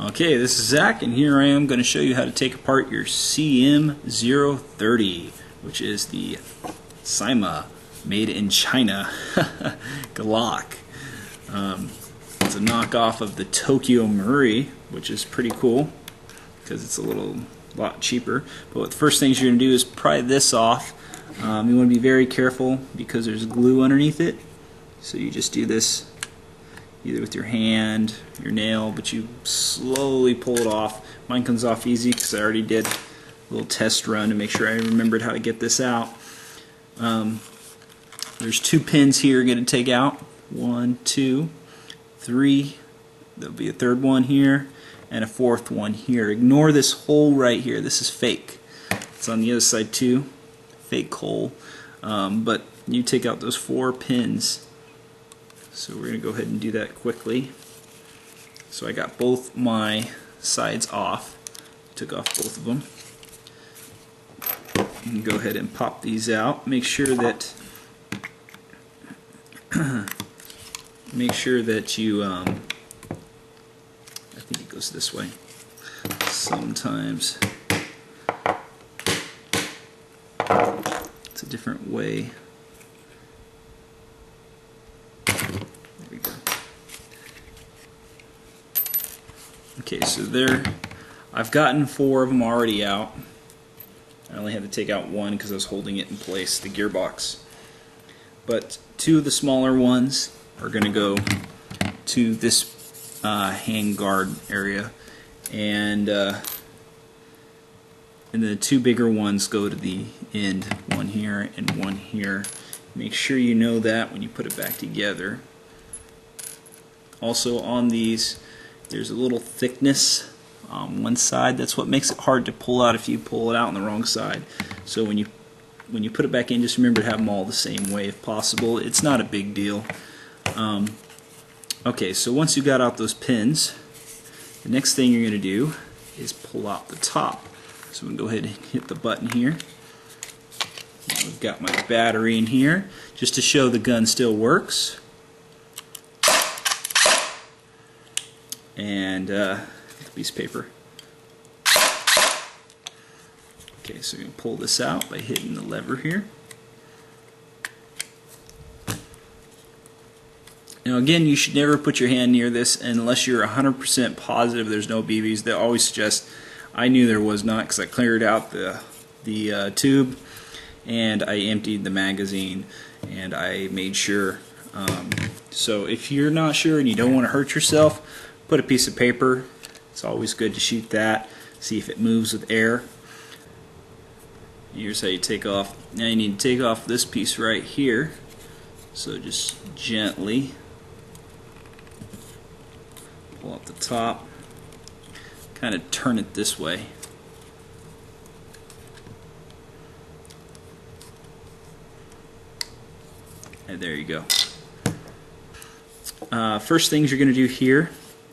Okay, this is Zach, and here I am going to show you how to take apart your CM030, which is the CYMA made in China Glock. It's a knockoff of the Tokyo Marui, which is pretty cool because it's a lot cheaper. But the first things you're going to do is pry this off. You want to be very careful because there's glue underneath it. So you just do this either with your hand, your nail, but you slowly pull it off. Mine comes off easy because I already did a little test run to make sure I remembered how to get this out. There's 2 pins here you're going to take out. 1, 2, 3. There'll be a 3rd one here and a 4th one here. Ignore this hole right here. This is fake. It's on the other side too. Fake hole. But you take out those 4 pins. So we're going to go ahead and do that quickly. So I got both my sides off. Took off both of them. You can go ahead and pop these out. Make sure that you I think it goes this way. Sometimes it's a different way. Okay, so there, I've gotten 4 of them already out. I only had to take out 1 because I was holding it in place, the gearbox. But 2 of the smaller ones are going to go to this hand guard area, and the 2 bigger ones go to the end, one here and one here. Make sure you know that when you put it back together. Also on these, there's a little thickness on one side. That's what makes it hard to pull out if you pull it out on the wrong side. So when you put it back in, just remember to have them all the same way if possible. It's not a big deal. Okay, so once you got out those pins, the next thing you're going to do is pull out the top. So I'm going to go ahead and hit the button here. Now we've got my battery in here just to show the gun still works. And a piece of paper. Okay, so you're going to pull this out by hitting the lever here. Now again, you should never put your hand near this unless you're 100% positive there's no BBs. They always suggest, I knew there was not because I cleared out the tube and I emptied the magazine and I made sure. So if you're not sure and you don't want to hurt yourself, put a piece of paper. It's always good to shoot that. See if it moves with air. Here's how you take off. Now you need to take off this piece right here. So just gently pull out the top. Kind of turn it this way. And there you go. First things you're going to do here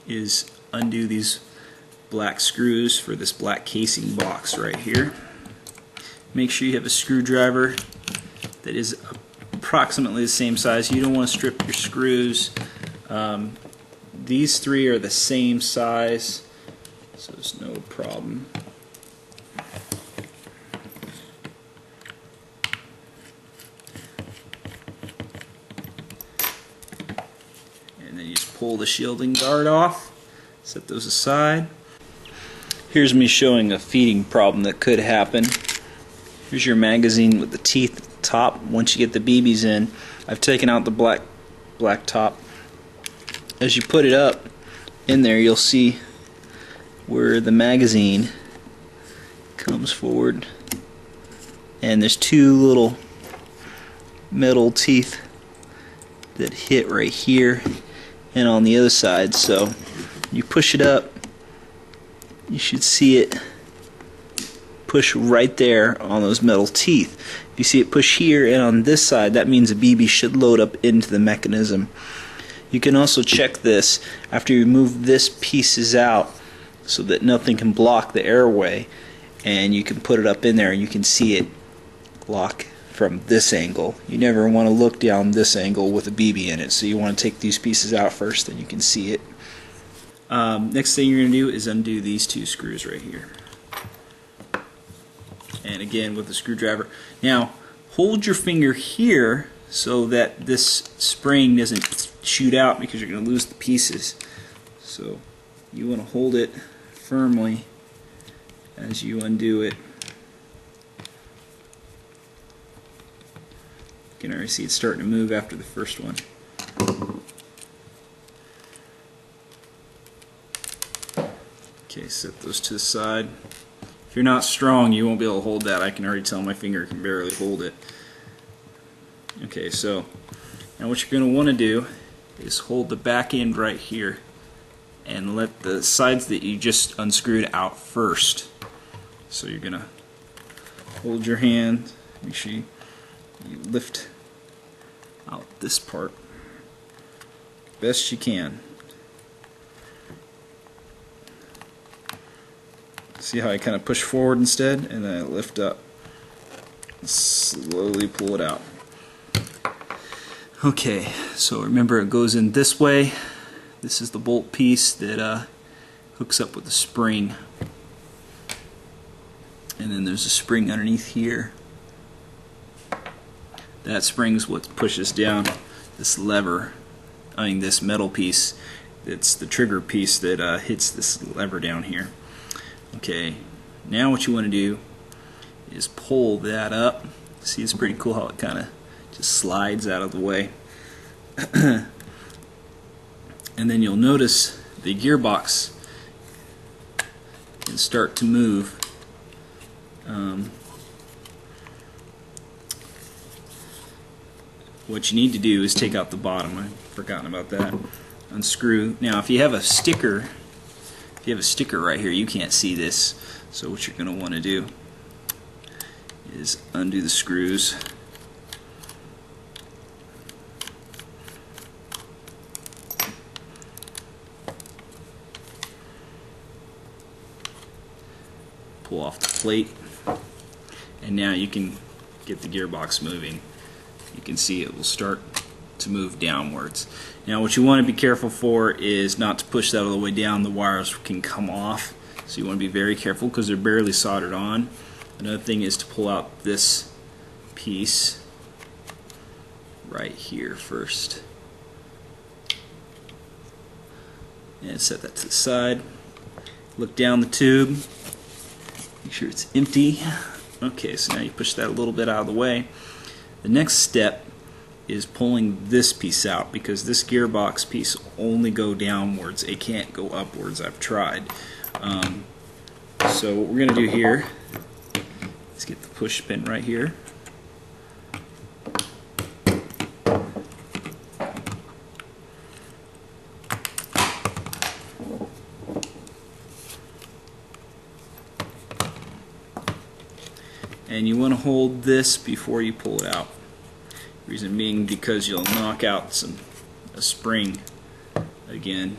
is undo these black screws for this black casing box right here. Make sure you have a screwdriver that is approximately the same size. You don't want to strip your screws. These 3 are the same size, so there's no problem. And then you just pull the shielding guard off, set those aside. Here's me showing a feeding problem that could happen. Here's your magazine with the teeth at the top. Once you get the BBs in, I've taken out the black top. As you put it up in there, you'll see where the magazine comes forward, and there's 2 little metal teeth that hit right here and on the other side. So you push it up, you should see it push right there on those metal teeth. If you see it push here and on this side, that means a BB should load up into the mechanism. You can also check this after you move this pieces out so that nothing can block the airway, and you can put it up in there and you can see it lock from this angle. You never want to look down this angle with a BB in it, so you want to take these pieces out first, then you can see it. Next thing you're going to do is undo these two screws right here. And again with the screwdriver. Now hold your finger here so that this spring doesn't shoot out, because you're going to lose the pieces. So you want to hold it firmly as you undo it. You can already see it's starting to move after the first one. Okay, set those to the side. If you're not strong, you won't be able to hold that. I can already tell my finger can barely hold it. Okay, so now what you're going to want to do is hold the back end right here and let the sides that you just unscrewed out first. So you're going to hold your hand, make sure you lift out this part best you can. See how I kind of push forward instead, and then I lift up. Slowly pull it out. Okay, so remember it goes in this way. This is the bolt piece that hooks up with the spring. And then there's a spring underneath here. That spring's what pushes down this lever, this metal piece. It's the trigger piece that hits this lever down here. Okay, now what you want to do is pull that up. See, it's pretty cool how it kind of just slides out of the way. And then you'll notice the gearbox can start to move. What you need to do is take out the bottom. I've forgotten about that. Unscrew. Now, if you have a sticker right here, you can't see this. So what you're going to want to do is undo the screws. Pull off the plate, and now you can get the gearbox moving. You can see it will start to move downwards. Now what you want to be careful for is not to push that all the way down. The wires can come off, so you want to be very careful because they're barely soldered on. Another thing is to pull out this piece right here first. And set that to the side. Look down the tube. Make sure it's empty. Okay, so now you push that a little bit out of the way. The next step is pulling this piece out, because this gearbox piece will only go downwards. It can't go upwards. I've tried. So what we're going to do here is get the push pin right here. And you want to hold this before you pull it out. Reason being because you'll knock out a spring again.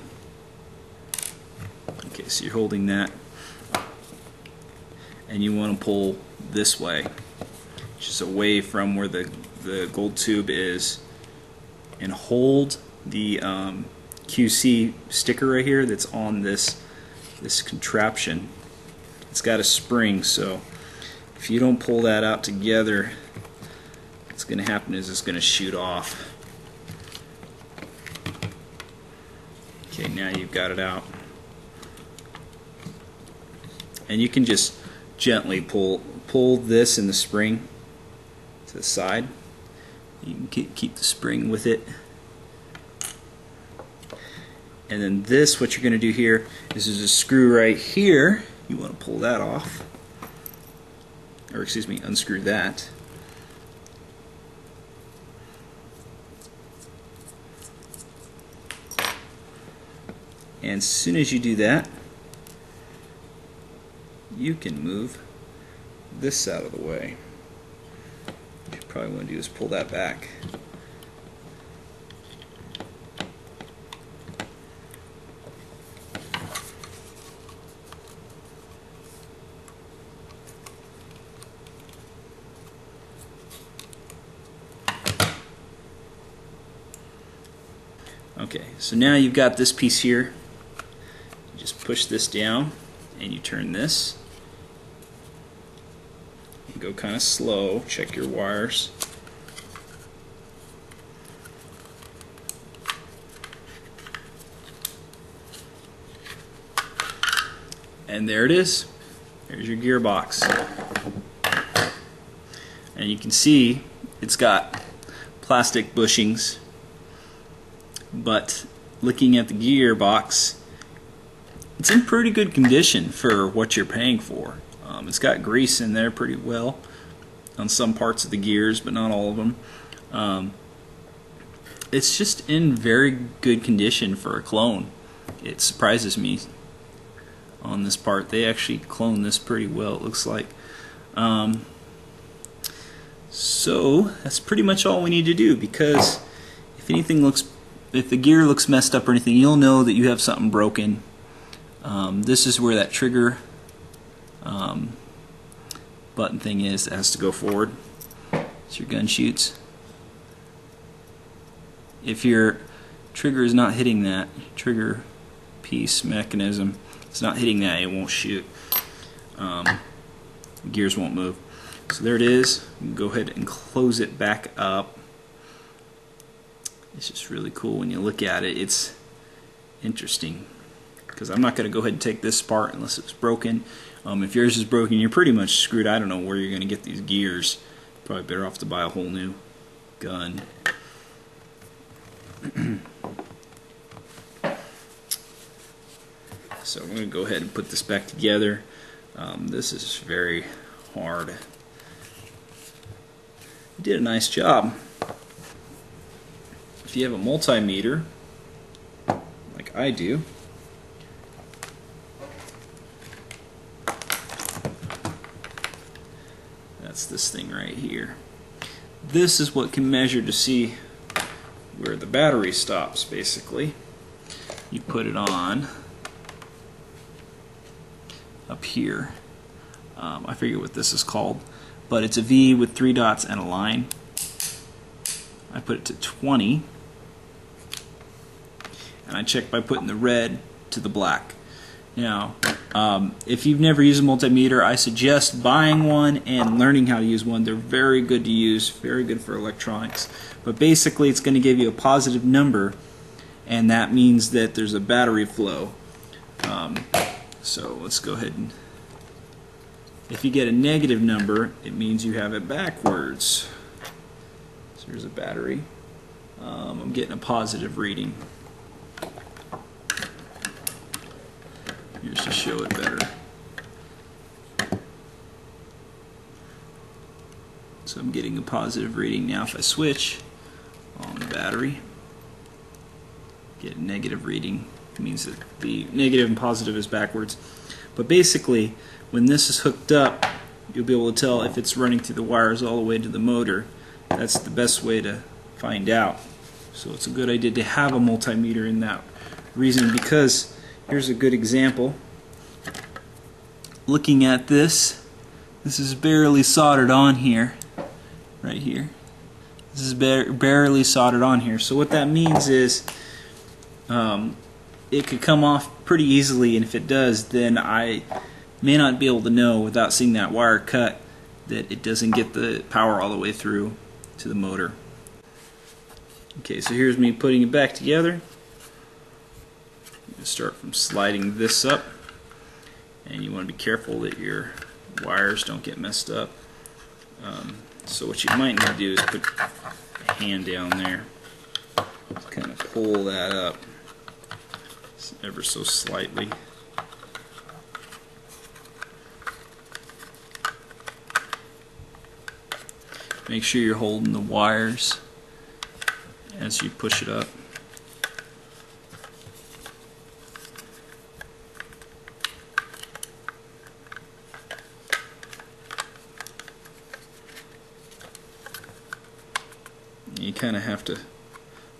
Okay, so you're holding that, and you want to pull this way, just away from where the gold tube is, and hold the QC sticker right here that's on this contraption. It's got a spring, so if you don't pull that out together, what's going to happen is it's going to shoot off. Okay, now you've got it out. And you can just gently pull this in the spring to the side. You can keep the spring with it. And then this, what you're going to do here is there's a screw right here. You want to pull that off. Or excuse me, unscrew that. And as soon as you do that, you can move this out of the way. What you probably want to do is pull that back. Okay, so now you've got this piece here. just push this down and you turn this. You go kind of slow, check your wires. And there it is. There's your gearbox. And you can see it's got plastic bushings, but looking at the gearbox, it's in pretty good condition for what you're paying for. It's got grease in there pretty well on some parts of the gears, but not all of them. It's just in very good condition for a clone. It surprises me on this part. They actually cloned this pretty well, it looks like. So that's pretty much all we need to do, because if the gear looks messed up or anything, you'll know that you have something broken. This is where that trigger button thing is that has to go forward. It's your gun shoots. If your trigger is not hitting that trigger piece mechanism, it's not hitting that, it won't shoot. Gears won't move. So there it is. You can go ahead and close it back up. It's just really cool when you look at it. It's interesting, because I'm not going to go ahead and take this apart unless it's broken. If yours is broken, you're pretty much screwed. I don't know where you're going to get these gears. Probably better off to buy a whole new gun. So I'm going to go ahead and put this back together. This is very hard. You did a nice job. If you have a multimeter, like I do, that's this thing right here. This is what can measure to see where the battery stops, basically. You put it on up here. I forget what this is called, but it's a V with 3 dots and a line. I put it to 20, and I check by putting the red to the black. Now, if you've never used a multimeter, I suggest buying one and learning how to use one. They're very good to use, very good for electronics. But basically, it's going to give you a positive number, and that means that there's a battery flow. So let's go ahead and, if you get a negative number, it means you have it backwards. So here's a battery. I'm getting a positive reading. Here's to show it better. So I'm getting a positive reading. Now if I switch on the battery, get a negative reading. It means that the negative and positive is backwards. But basically, when this is hooked up, you'll be able to tell if it's running through the wires all the way to the motor. That's the best way to find out. So it's a good idea to have a multimeter in that reason, because here's a good example. Looking at this is barely soldered on here, right here. This is barely soldered on here. So what that means is it could come off pretty easily, and if it does, then I may not be able to know without seeing that wire cut that it doesn't get the power all the way through to the motor. Okay, so here's me putting it back together. I'm going to start from sliding this up, and you want to be careful that your wires don't get messed up. So what you might need to do is put a hand down there, kind of pull that up ever so slightly. Make sure you're holding the wires as you push it up. You kind of have to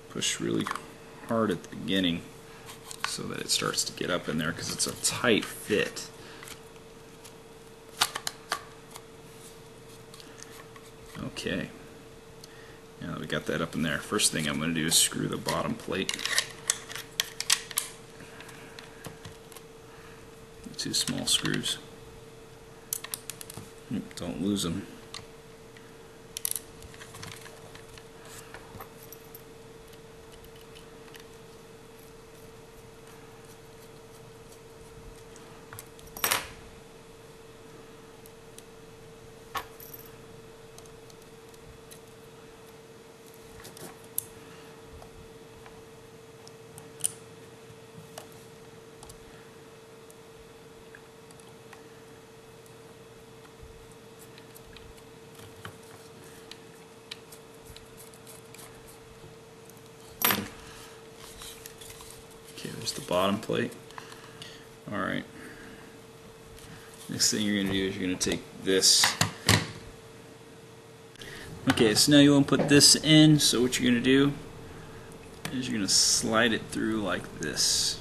push really hard at the beginning so that it starts to get up in there, because it's a tight fit. Okay, now that we got that up in there, first thing I'm going to do is screw the bottom plate. 2 small screws. Don't lose them. Okay, there's the bottom plate. Alright. Next thing you're going to do is you're going to take this. Okay, so now you want to put this in, so what you're going to do is you're going to slide it through like this.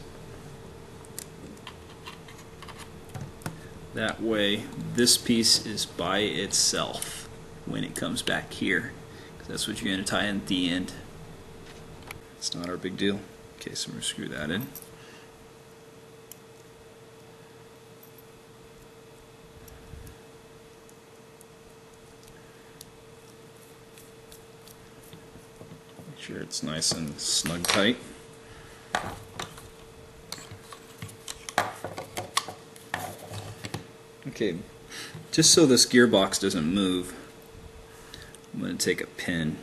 That way, this piece is by itself when it comes back here, because that's what you're going to tie in at the end. It's not our big deal. Okay, so we're going to screw that in. Make sure it's nice and snug tight. Okay, just so this gearbox doesn't move, I'm going to take a pin,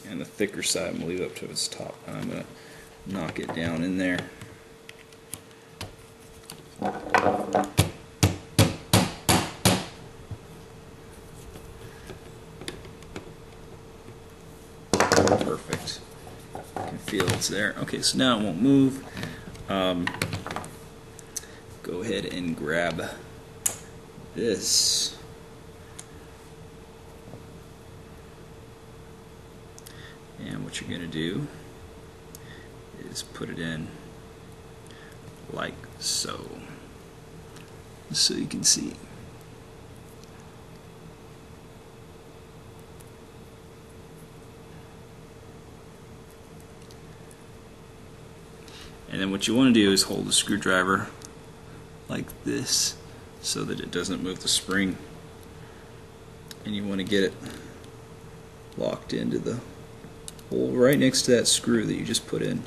and the thicker side I'm going to leave up to its top, and I'm going to knock it down in there. Perfect. You can feel it's there. Okay, so now it won't move. Go ahead and grab this. And what you're going to do is put it in like so, so you can see. And then what you want to do is hold the screwdriver like this so that it doesn't move the spring, and you want to get it locked into the hole right next to that screw that you just put in.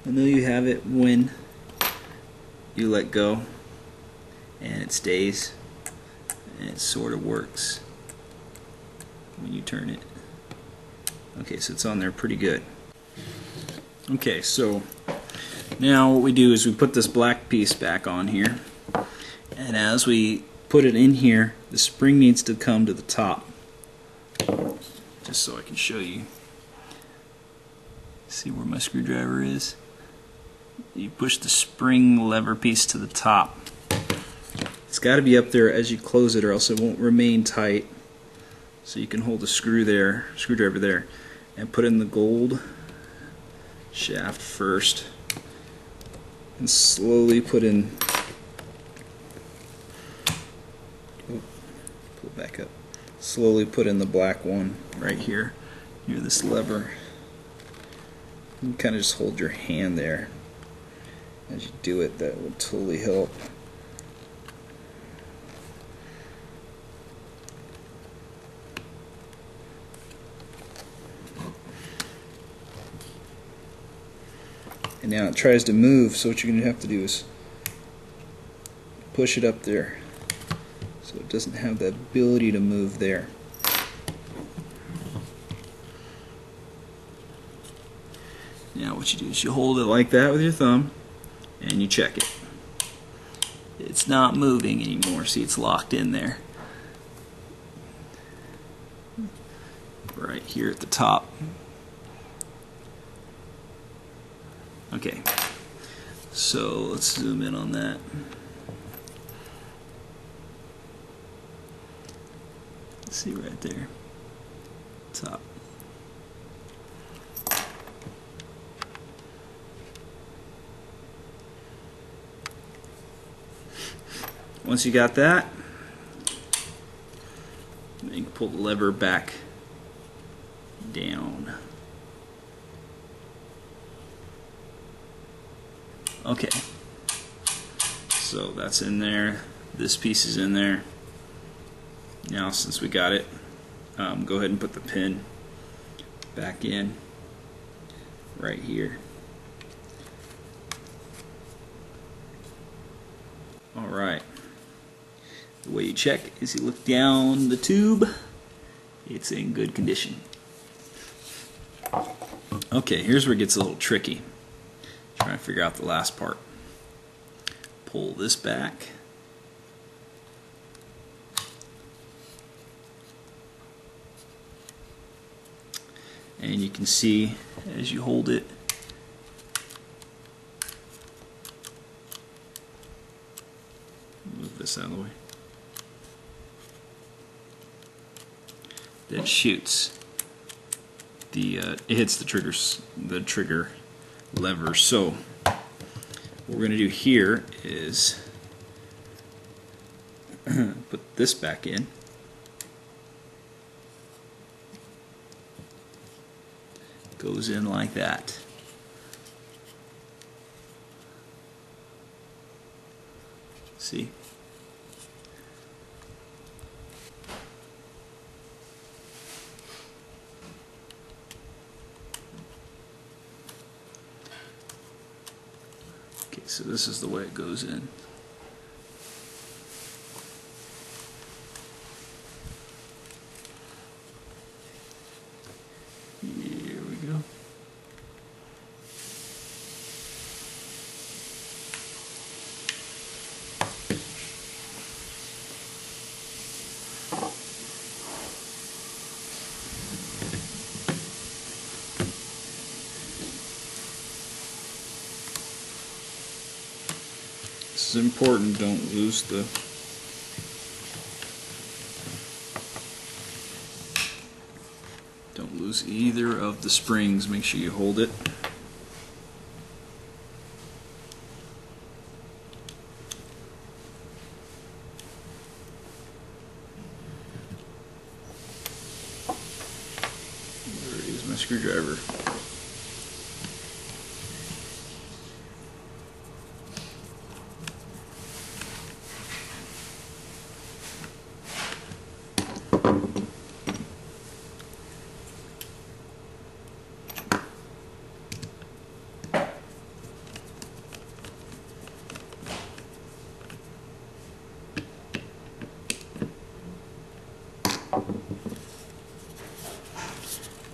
And there you have it when you let go, and it stays, and it sort of works when you turn it. Okay, so it's on there pretty good. Okay, so now what we do is we put this black piece back on here, and as we put it in here, the spring needs to come to the top, just so I can show you. See where my screwdriver is? You push the spring lever piece to the top. It's got to be up there as you close it, or else it won't remain tight. So you can hold the screwdriver there, and put in the gold shaft first, and slowly put in. Oh, pull it back up. Slowly put in the black one right here near this lever. You can kind of just hold your hand there as you do it. That will totally help. And now it tries to move, so what you're going to have to do is push it up there so it doesn't have the ability to move there. Now what you do is you hold it like that with your thumb and you check it. It's not moving anymore. See, it's locked in there. Right here at the top. Okay, so let's zoom in on that. See right there, top. Once you got that, you can pull the lever back down. Okay, so that's in there. This piece is in there. Now, since we got it, go ahead and put the pin back in right here. Alright, the way you check is you look down the tube. It's in good condition. Okay, here's where it gets a little tricky. Trying to figure out the last part. Pull this back. And you can see as you hold it, move this out of the way, that shoots. It hits the trigger lever. So what we're going to do here is put this back in. Goes in like that. See? Okay, so this is the way it goes in. Here we go. This is important, don't lose either of the springs. Make sure you hold it. There is my screwdriver.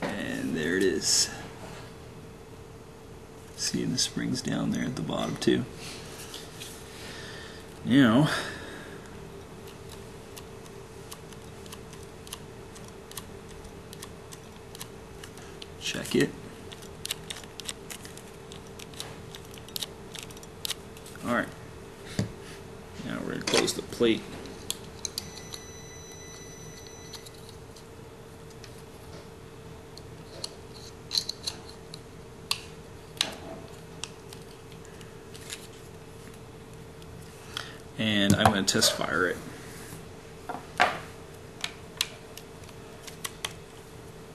And there it is. See the springs down there at the bottom too. Now, check it. Alright. Now we're going to close the plate. And I'm going to test fire it.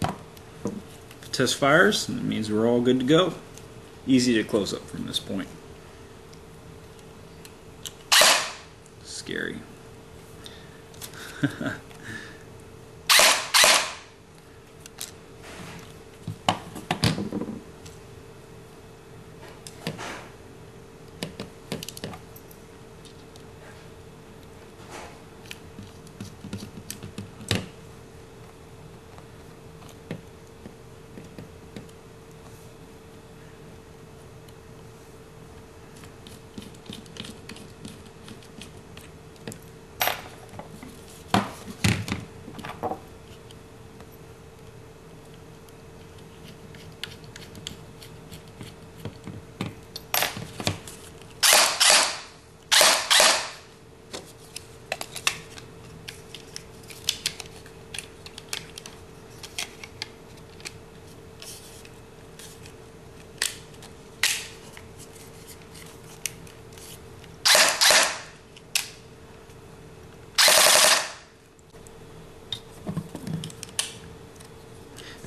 If it test fires, that means we're all good to go. Easy to close up from this point. Scary.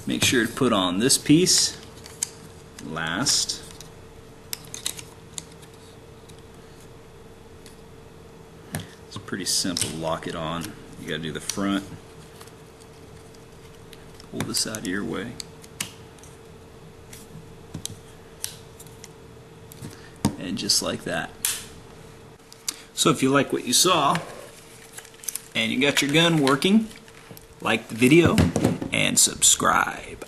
Make sure to put on this piece last. It's pretty simple to lock it on. You gotta do the front. Pull this out of your way. And just like that. So if you like what you saw and you got your gun working, like the video and subscribe.